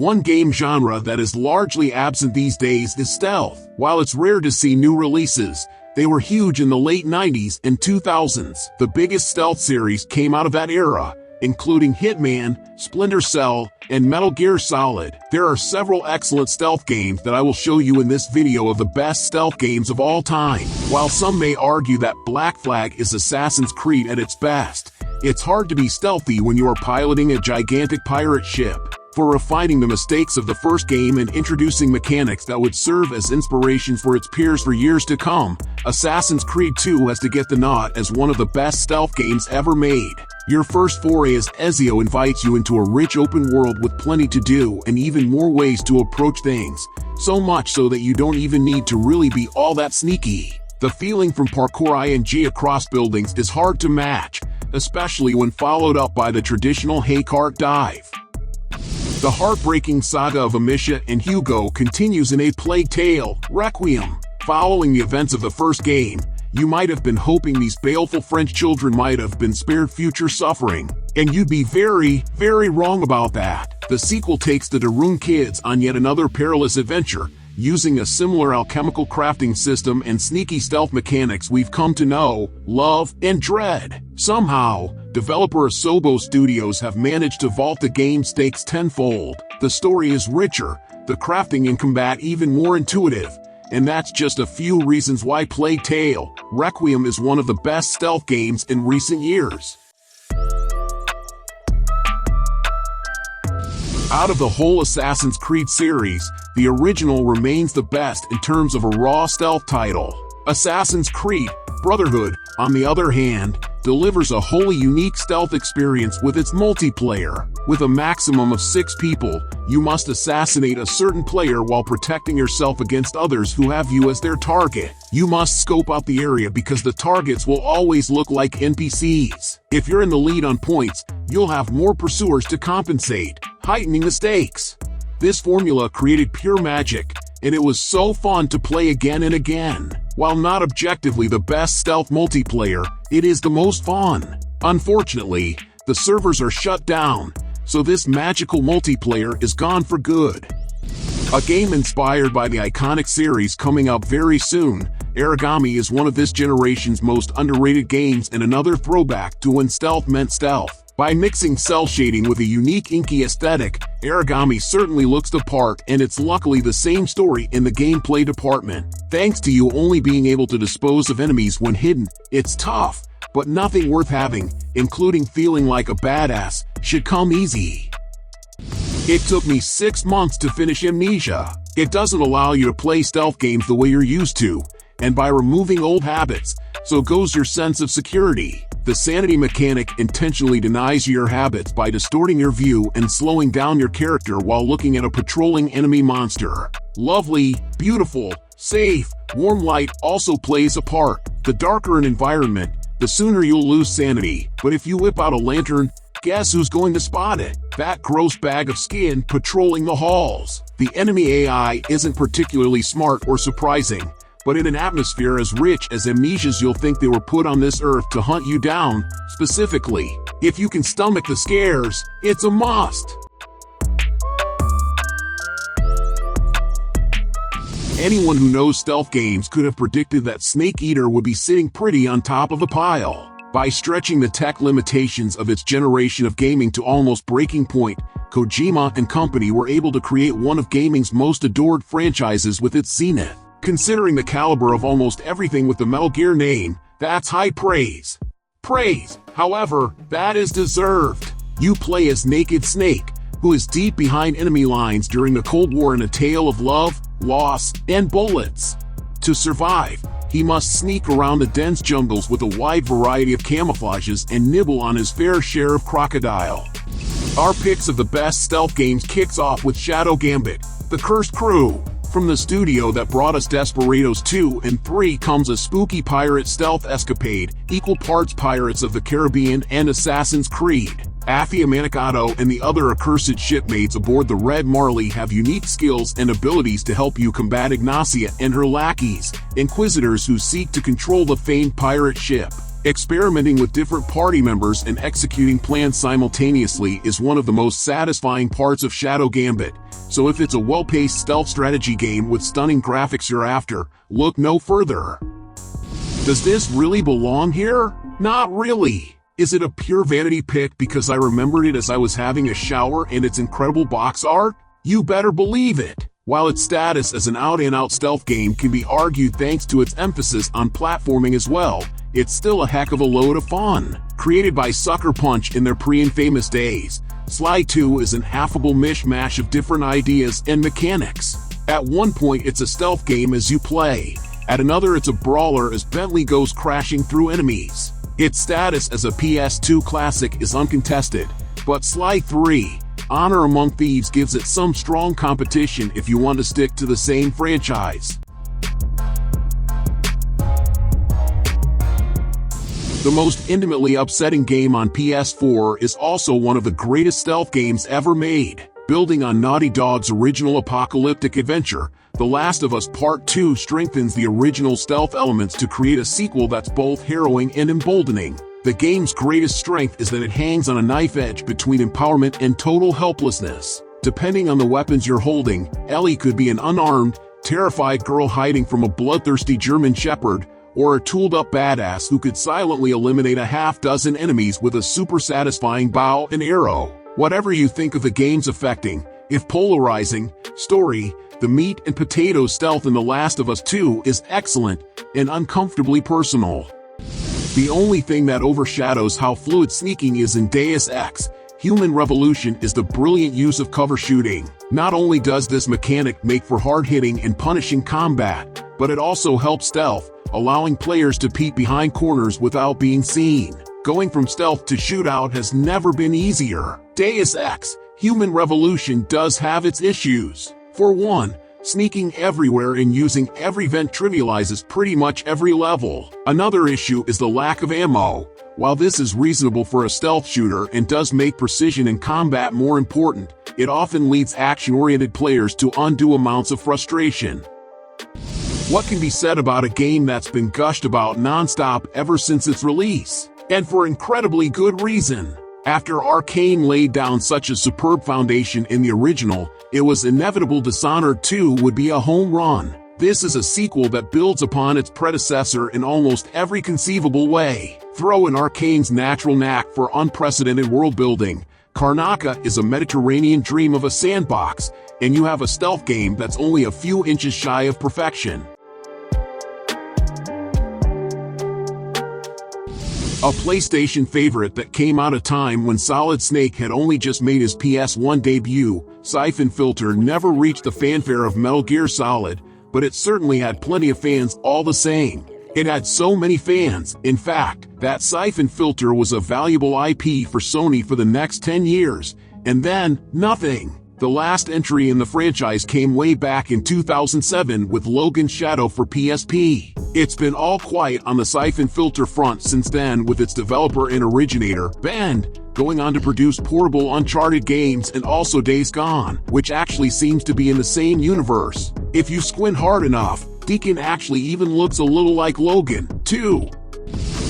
One game genre that is largely absent these days is stealth. While it's rare to see new releases, they were huge in the late 90s and 2000s. The biggest stealth series came out of that era, including Hitman, Splinter Cell, and Metal Gear Solid. There are several excellent stealth games that I will show you in this video of the best stealth games of all time. While some may argue that Black Flag is Assassin's Creed at its best, it's hard to be stealthy when you are piloting a gigantic pirate ship. For refining the mistakes of the first game and introducing mechanics that would serve as inspiration for its peers for years to come, Assassin's Creed 2 has to get the nod as one of the best stealth games ever made. Your first foray as Ezio invites you into a rich open world with plenty to do and even more ways to approach things, so much so that you don't even need to really be all that sneaky. The feeling from parkour ing across buildings is hard to match, especially when followed up by the traditional haycart dive. The heartbreaking saga of Amicia and Hugo continues in A Plague Tale: Requiem. Following the events of the first game, you might have been hoping these baleful French children might have been spared future suffering, and you'd be very, very wrong about that. The sequel takes the de Rune kids on yet another perilous adventure, using a similar alchemical crafting system and sneaky stealth mechanics we've come to know, love, and dread. Somehow, developer Asobo Studios have managed to vault the game's stakes tenfold. The story is richer, the crafting and combat even more intuitive, and that's just a few reasons why Plague Tale: Requiem is one of the best stealth games in recent years. Out of the whole Assassin's Creed series, the original remains the best in terms of a raw stealth title. Assassin's Creed: Brotherhood, on the other hand, delivers a wholly unique stealth experience with its multiplayer. With a maximum of 6 people, you must assassinate a certain player while protecting yourself against others who have you as their target. You must scope out the area because the targets will always look like NPCs. If you're in the lead on points, you'll have more pursuers to compensate, heightening the stakes. This formula created pure magic, and it was so fun to play again and again. While not objectively the best stealth multiplayer, it is the most fun. Unfortunately, the servers are shut down, so this magical multiplayer is gone for good. A game inspired by the iconic series coming out very soon, Aragami is one of this generation's most underrated games and another throwback to when stealth meant stealth. By mixing cell shading with a unique inky aesthetic, Aragami certainly looks the part, and it's luckily the same story in the gameplay department. Thanks to you only being able to dispose of enemies when hidden, it's tough, but nothing worth having, including feeling like a badass, should come easy. It took me 6 months to finish Amnesia. It doesn't allow you to play stealth games the way you're used to, and by removing old habits, so goes your sense of security. The sanity mechanic intentionally denies you your habits by distorting your view and slowing down your character while looking at a patrolling enemy monster. Lovely, beautiful, safe, warm light also plays a part. The darker an environment, the sooner you'll lose sanity, but if you whip out a lantern, guess who's going to spot it? That gross bag of skin patrolling the halls. The enemy AI isn't particularly smart or surprising, but in an atmosphere as rich as Amnesia's, you'll think they were put on this earth to hunt you down. Specifically, if you can stomach the scares, it's a must. Anyone who knows stealth games could have predicted that Snake Eater would be sitting pretty on top of a pile. By stretching the tech limitations of its generation of gaming to almost breaking point, Kojima and company were able to create one of gaming's most adored franchises with its zenith. Considering the caliber of almost everything with the Metal Gear name, that's high praise. However, that is deserved. You play as Naked Snake, who is deep behind enemy lines during the Cold War in a tale of love, loss, and bullets. To survive, he must sneak around the dense jungles with a wide variety of camouflages and nibble on his fair share of crocodile. Our picks of the best stealth games kicks off with Shadow Gambit, The Cursed Crew. From the studio that brought us Desperados 2 and 3 comes a spooky pirate stealth escapade, equal parts Pirates of the Caribbean and Assassin's Creed. Affia Manicato and the other accursed shipmates aboard the Red Marley have unique skills and abilities to help you combat Ignacia and her lackeys, inquisitors who seek to control the famed pirate ship. Experimenting with different party members and executing plans simultaneously is one of the most satisfying parts of Shadow Gambit, so if it's a well-paced stealth strategy game with stunning graphics you're after, look no further. Does this really belong here? Not really. Is it a pure vanity pick because I remembered it as I was having a shower and its incredible box art? You better believe it. While its status as an out-and-out stealth game can be argued thanks to its emphasis on platforming as well, it's still a heck of a load of fun. Created by Sucker Punch in their pre-infamous days, Sly 2 is an affable mishmash of different ideas and mechanics. At one point it's a stealth game as you play. At another it's a brawler as Bentley goes crashing through enemies. Its status as a PS2 classic is uncontested, but Sly 3, Honor Among Thieves gives it some strong competition if you want to stick to the same franchise. The most intimately upsetting game on PS4 is also one of the greatest stealth games ever made. Building on Naughty Dog's original apocalyptic adventure, The Last of Us Part 2 strengthens the original stealth elements to create a sequel that's both harrowing and emboldening. The game's greatest strength is that it hangs on a knife edge between empowerment and total helplessness. Depending on the weapons you're holding, Ellie could be an unarmed, terrified girl hiding from a bloodthirsty German shepherd, or a tooled-up badass who could silently eliminate a half-dozen enemies with a super satisfying bow and arrow. Whatever you think of the game's affecting, if polarizing, story, the meat and potatoes stealth in The Last of Us 2 is excellent and uncomfortably personal. The only thing that overshadows how fluid sneaking is in Deus Ex Human Revolution is the brilliant use of cover shooting. Not only does this mechanic make for hard-hitting and punishing combat, but it also helps stealth, allowing players to peek behind corners without being seen. Going from stealth to shootout has never been easier. Deus Ex Human Revolution does have its issues. For one, sneaking everywhere and using every vent trivializes pretty much every level. Another issue is the lack of ammo. While this is reasonable for a stealth shooter and does make precision in combat more important, it often leads action-oriented players to undue amounts of frustration. What can be said about a game that's been gushed about non-stop ever since its release? And for incredibly good reason. After Arcane laid down such a superb foundation in the original, it was inevitable Dishonored 2 would be a home run. This is a sequel that builds upon its predecessor in almost every conceivable way. Throw in Arcane's natural knack for unprecedented world building. Karnaca is a Mediterranean dream of a sandbox, and you have a stealth game that's only a few inches shy of perfection. A PlayStation favorite that came out of time when Solid Snake had only just made his PS1 debut, Syphon Filter never reached the fanfare of Metal Gear Solid, but it certainly had plenty of fans all the same. It had so many fans, in fact, that Syphon Filter was a valuable IP for Sony for the next 10 years, and then, nothing. The last entry in the franchise came way back in 2007 with Logan's Shadow for PSP. It's been all quiet on the Syphon Filter front since then, with its developer and originator, Bend, going on to produce portable Uncharted games and also Days Gone, which actually seems to be in the same universe. If you squint hard enough, Deacon actually even looks a little like Logan, too.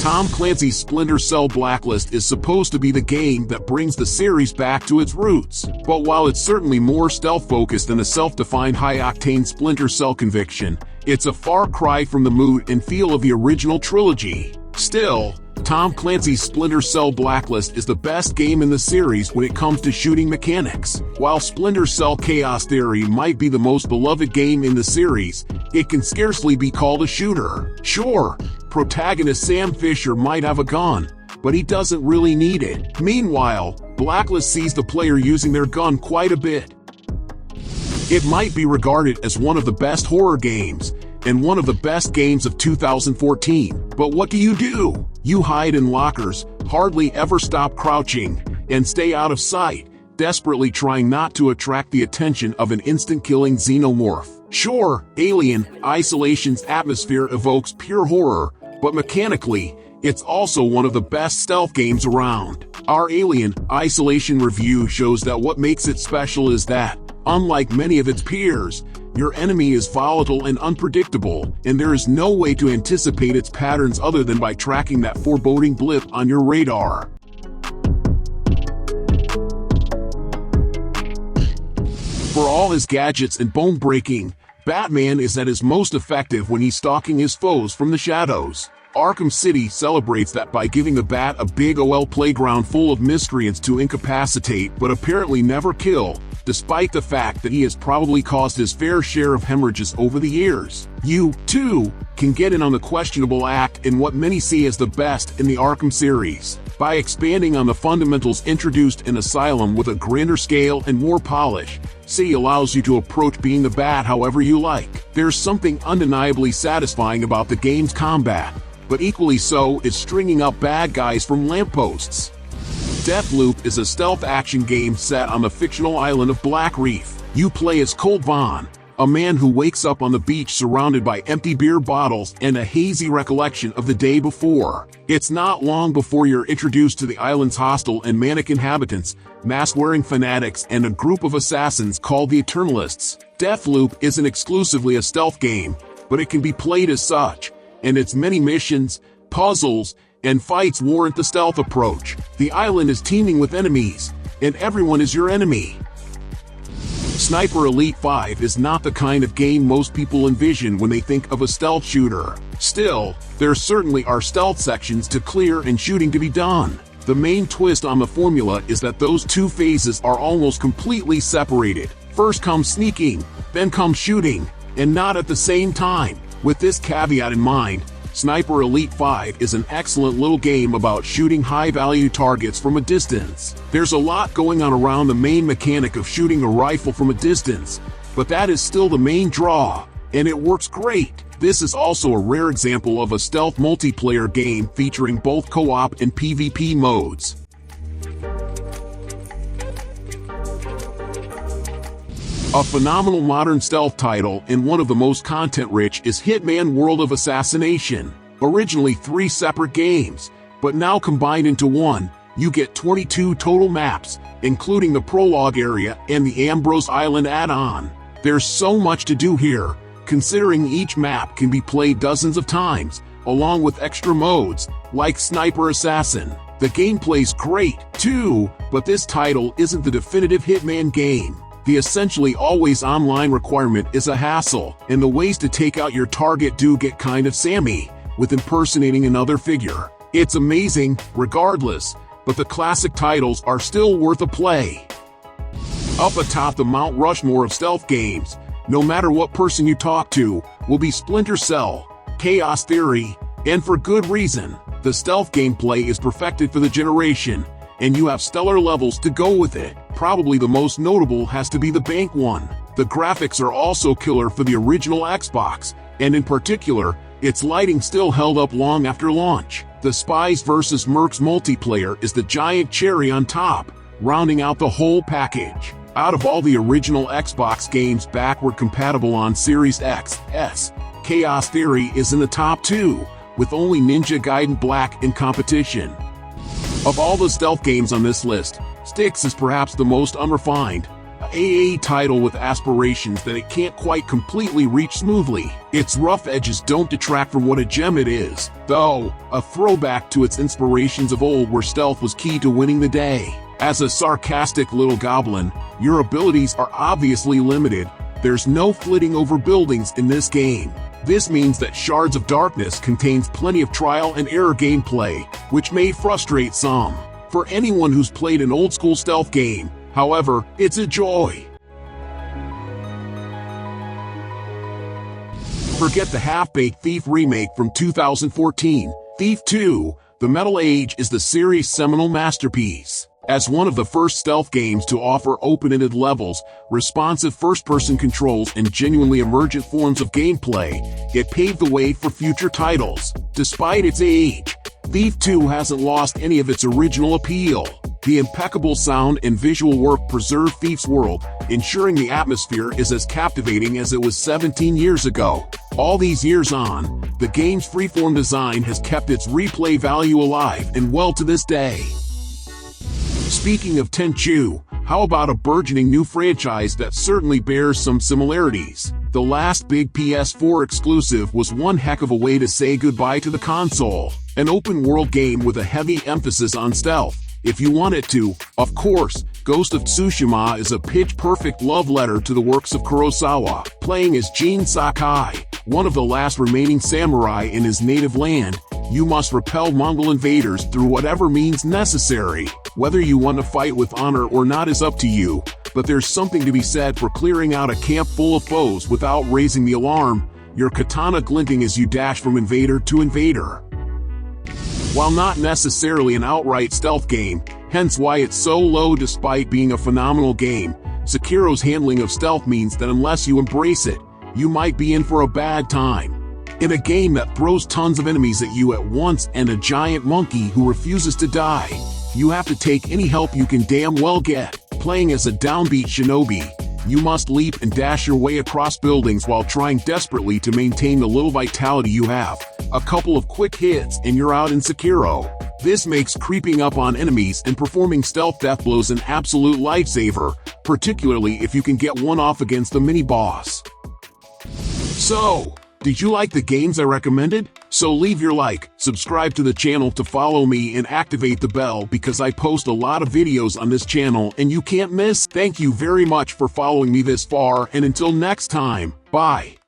Tom Clancy's Splinter Cell Blacklist is supposed to be the game that brings the series back to its roots, but while it's certainly more stealth-focused than a self-defined high-octane Splinter Cell conviction, it's a far cry from the mood and feel of the original trilogy. Still, Tom Clancy's Splinter Cell Blacklist is the best game in the series when it comes to shooting mechanics. While Splinter Cell Chaos Theory might be the most beloved game in the series, it can scarcely be called a shooter. Sure, protagonist Sam Fisher might have a gun, but he doesn't really need it. Meanwhile, Blacklist sees the player using their gun quite a bit. It might be regarded as one of the best horror games, and one of the best games of 2014. But what do? You hide in lockers, hardly ever stop crouching, and stay out of sight, desperately trying not to attract the attention of an instant-killing xenomorph. Sure, Alien Isolation's atmosphere evokes pure horror, but mechanically, it's also one of the best stealth games around. Our Alien Isolation review shows that what makes it special is that, unlike many of its peers, Your enemy is volatile and unpredictable, and there is no way to anticipate its patterns other than by tracking that foreboding blip on your radar. For all his gadgets and bone-breaking, Batman is at his most effective when he's stalking his foes from the shadows. Arkham City celebrates that by giving the Bat a big OL playground full of miscreants to incapacitate but apparently never kill, despite the fact that he has probably caused his fair share of hemorrhages over the years. You, too, can get in on the questionable act in what many see as the best in the Arkham series. By expanding on the fundamentals introduced in Asylum with a grander scale and more polish, City allows you to approach being the Bat however you like. There's something undeniably satisfying about the game's combat, but equally so is stringing up bad guys from lampposts. Deathloop is a stealth action game set on the fictional island of Black Reef. You play as Colt Vaughn, a man who wakes up on the beach surrounded by empty beer bottles and a hazy recollection of the day before. It's not long before you're introduced to the island's hostile and manic inhabitants, mask-wearing fanatics, and a group of assassins called the Eternalists. Deathloop isn't exclusively a stealth game, but it can be played as such, and its many missions, puzzles, and fights warrant the stealth approach. The island is teeming with enemies, and everyone is your enemy. Sniper Elite 5 is not the kind of game most people envision when they think of a stealth shooter. Still, there certainly are stealth sections to clear and shooting to be done. The main twist on the formula is that those two phases are almost completely separated. First comes sneaking, then comes shooting, and not at the same time. With this caveat in mind, Sniper Elite 5 is an excellent little game about shooting high-value targets from a distance. There's a lot going on around the main mechanic of shooting a rifle from a distance, but that is still the main draw, and it works great. This is also a rare example of a stealth multiplayer game featuring both co-op and PvP modes. A phenomenal modern stealth title and one of the most content-rich is Hitman World of Assassination. Originally 3 separate games, but now combined into one, you get 22 total maps, including the prologue area and the Ambrose Island add-on. There's so much to do here, considering each map can be played dozens of times, along with extra modes, like Sniper Assassin. The gameplay's great, too, but this title isn't the definitive Hitman game. The essentially always online requirement is a hassle, and the ways to take out your target do get kind of sammy, with impersonating another figure. It's amazing, regardless, but the classic titles are still worth a play. Up atop the Mount Rushmore of stealth games, no matter what person you talk to, will be Splinter Cell, Chaos Theory, and for good reason. The stealth gameplay is perfected for the generation, and you have stellar levels to go with it. Probably the most notable has to be the bank one. The graphics are also killer for the original Xbox, and in particular, its lighting still held up long after launch. The Spies vs. Mercs multiplayer is the giant cherry on top, rounding out the whole package. Out of all the original Xbox games backward compatible on Series X, S, Chaos Theory is in the top 2, with only Ninja Gaiden Black in competition. Of all the stealth games on this list, Styx is perhaps the most unrefined, a AA title with aspirations that it can't quite completely reach smoothly. Its rough edges don't detract from what a gem it is, though, a throwback to its inspirations of old where stealth was key to winning the day. As a sarcastic little goblin, your abilities are obviously limited. There's no flitting over buildings in this game. This means that Shards of Darkness contains plenty of trial and error gameplay, which may frustrate some. For anyone who's played an old-school stealth game, however, it's a joy. Forget the half-baked Thief remake from 2014. Thief 2, The Metal Age is the series' seminal masterpiece. As one of the first stealth games to offer open-ended levels, responsive first-person controls, and genuinely emergent forms of gameplay, it paved the way for future titles. Despite its age, Thief 2 hasn't lost any of its original appeal. The impeccable sound and visual work preserve Thief's world, ensuring the atmosphere is as captivating as it was 17 years ago. All these years on, the game's freeform design has kept its replay value alive and well to this day. Speaking of Tenchu, how about a burgeoning new franchise that certainly bears some similarities? The last big PS4 exclusive was one heck of a way to say goodbye to the console. An open-world game with a heavy emphasis on stealth, if you want it to. Of course, Ghost of Tsushima is a pitch-perfect love letter to the works of Kurosawa. Playing as Jin Sakai, one of the last remaining samurai in his native land, you must repel Mongol invaders through whatever means necessary. Whether you want to fight with honor or not is up to you, but there's something to be said for clearing out a camp full of foes without raising the alarm, your katana glinting as you dash from invader to invader. While not necessarily an outright stealth game, hence why it's so low despite being a phenomenal game, Sekiro's handling of stealth means that unless you embrace it, you might be in for a bad time. In a game that throws tons of enemies at you at once and a giant monkey who refuses to die, you have to take any help you can damn well get. Playing as a downbeat shinobi, you must leap and dash your way across buildings while trying desperately to maintain the little vitality you have. A couple of quick hits and you're out in Sekiro. This makes creeping up on enemies and performing stealth death blows an absolute lifesaver, particularly if you can get one off against the mini-boss. So, did you like the games I recommended? So leave your like, subscribe to the channel to follow me and activate the bell because I post a lot of videos on this channel and you can't miss. Thank you very much for following me this far and until next time, bye.